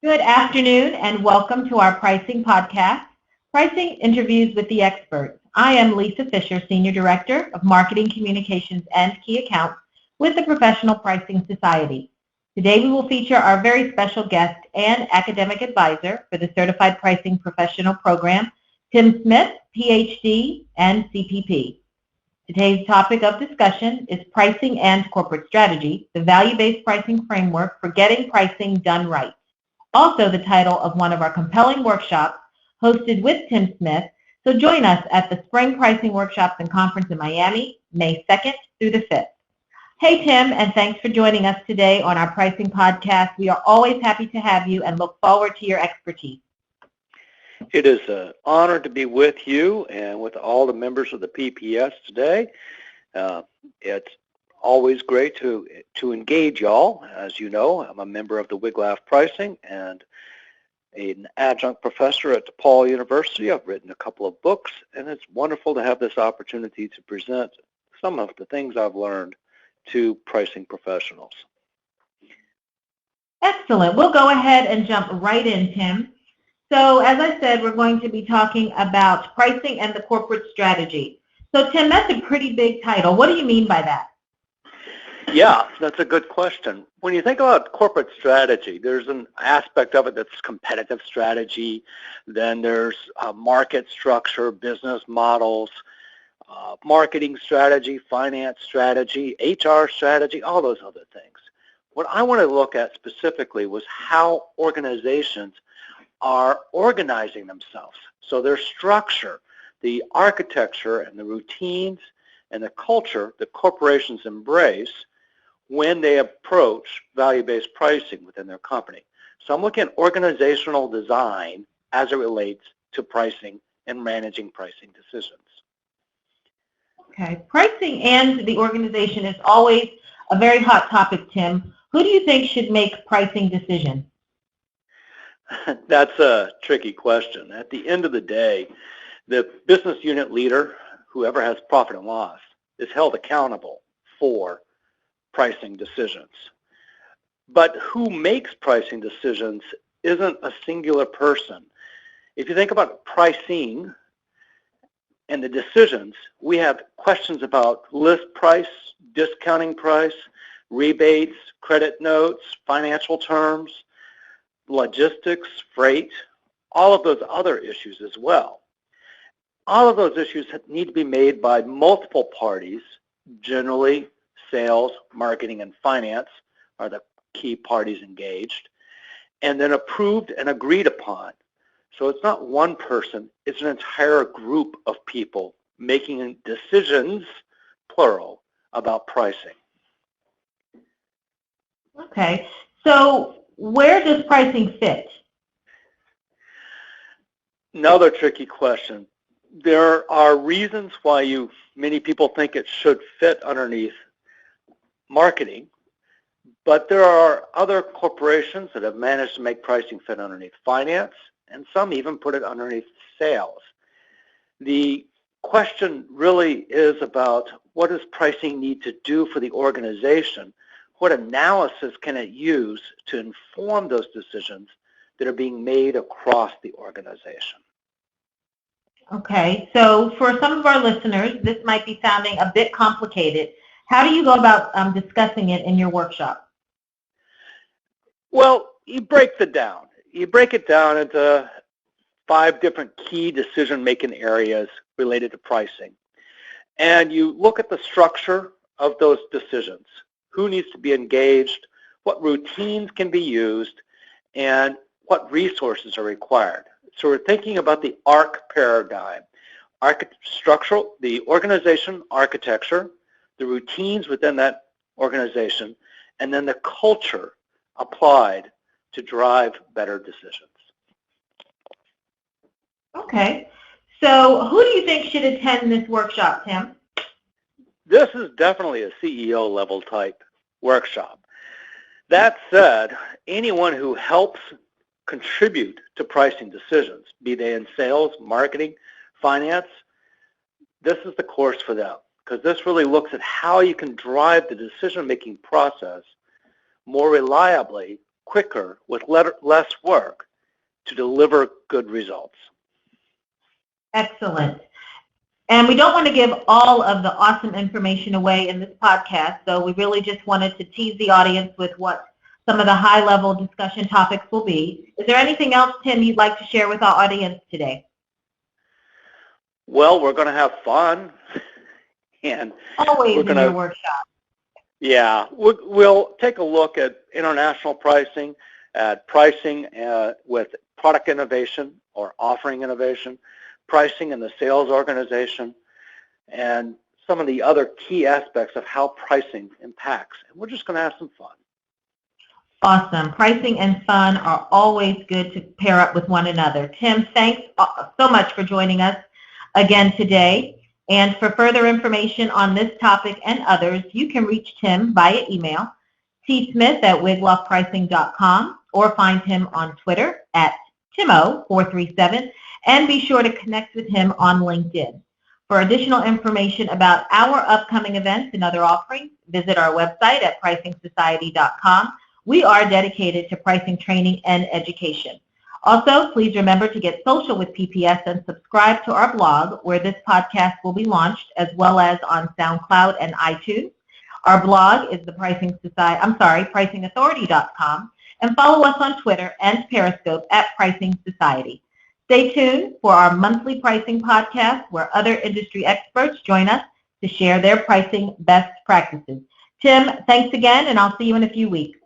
Good afternoon and welcome to our pricing podcast, Pricing Interviews with the Experts. I am Lisa Fisher, Senior Director of Marketing Communications and Key Accounts with the Professional Pricing Society. Today we will feature our very special guest and academic advisor for the Certified Pricing Professional Program, Tim Smith, Ph.D. and CPP. Today's topic of discussion is Pricing and Corporate Strategy, the value-based pricing framework for getting pricing done right. Also the title of one of our compelling workshops hosted with Tim Smith, so join us at the Spring Pricing Workshops and Conference in Miami, May 2nd through the 5th. Hey Tim, and thanks for joining us today on our pricing podcast. We are always happy to have you and look forward to your expertise. It is an honor to be with you and with all the members of the PPS today. It's always great to engage y'all. As you know, I'm a member of the Wiglaf Pricing and an adjunct professor at DePaul University. I've written a couple of books, and it's wonderful to have this opportunity to present some of the things I've learned to pricing professionals. Excellent. We'll go ahead and jump right in, Tim. So as I said, we're going to be talking about pricing and the corporate strategy. So Tim, that's a pretty big title. What do you mean by that? Yeah, that's a good question. When you think about corporate strategy, there's an aspect of it that's competitive strategy. Then there's market structure, business models, marketing strategy, finance strategy, HR strategy, all those other things. What I want to look at specifically was how organizations are organizing themselves. So their structure, the architecture and the routines and the culture that corporations embrace when they approach value-based pricing within their company. So I'm looking at organizational design as it relates to pricing and managing pricing decisions. Okay, pricing and the organization is always a very hot topic, Tim. Who do you think should make pricing decisions? That's a tricky question. At the end of the day, the business unit leader, whoever has profit and loss, is held accountable for pricing decisions. But who makes pricing decisions isn't a singular person. If you think about pricing and the decisions, we have questions about list price, discounting price, rebates, credit notes, financial terms, logistics, freight, all of those other issues as well. All of those issues need to be made by multiple parties, generally sales, marketing, and finance are the key parties engaged, and then approved and agreed upon. So it's not one person, it's an entire group of people making decisions, plural, about pricing. Okay, so where does pricing fit? Another tricky question. There are reasons why many people think it should fit underneath marketing, but there are other corporations that have managed to make pricing fit underneath finance, and some even put it underneath sales. The question really is about what does pricing need to do for the organization? What analysis can it use to inform those decisions that are being made across the organization? Okay, so for some of our listeners, this might be sounding a bit complicated. How do you go about discussing it in your workshop? Well, you break it down. You break it down into 5 different key decision-making areas related to pricing. And you look at the structure of those decisions. Who needs to be engaged, what routines can be used, and what resources are required. So we're thinking about the ARC paradigm. Structural, the organization architecture, the routines within that organization, and then the culture applied to drive better decisions. Okay, so who do you think should attend this workshop, Tim? This is definitely a CEO level type workshop. That said, anyone who helps contribute to pricing decisions, be they in sales, marketing, finance, this is the course for them, because this really looks at how you can drive the decision-making process more reliably quicker with less work to deliver good results. Excellent. And we don't want to give all of the awesome information away in this podcast, so we really just wanted to tease the audience with what some of the high-level discussion topics will be. Is there anything else, Tim, you'd like to share with our audience today? Well, we're going to have fun. And always in your workshop. Yeah, we'll take a look at international pricing, at pricing with product innovation or offering innovation, pricing in the sales organization, and some of the other key aspects of how pricing impacts. And we're just going to have some fun. Awesome. Pricing and fun are always good to pair up with one another. Tim, thanks so much for joining us again today. And for further information on this topic and others, you can reach Tim via email, tsmith@wigloffpricing.com, or find him on Twitter at Timo437, and be sure to connect with him on LinkedIn. For additional information about our upcoming events and other offerings, visit our website at pricingsociety.com. We are dedicated to pricing training and education. Also, please remember to get social with PPS and subscribe to our blog, where this podcast will be launched, as well as on SoundCloud and iTunes. Our blog is pricingauthority.com, and follow us on Twitter and Periscope at Pricing Society. Stay tuned for our monthly pricing podcast, where other industry experts join us to share their pricing best practices. Tim, thanks again, and I'll see you in a few weeks.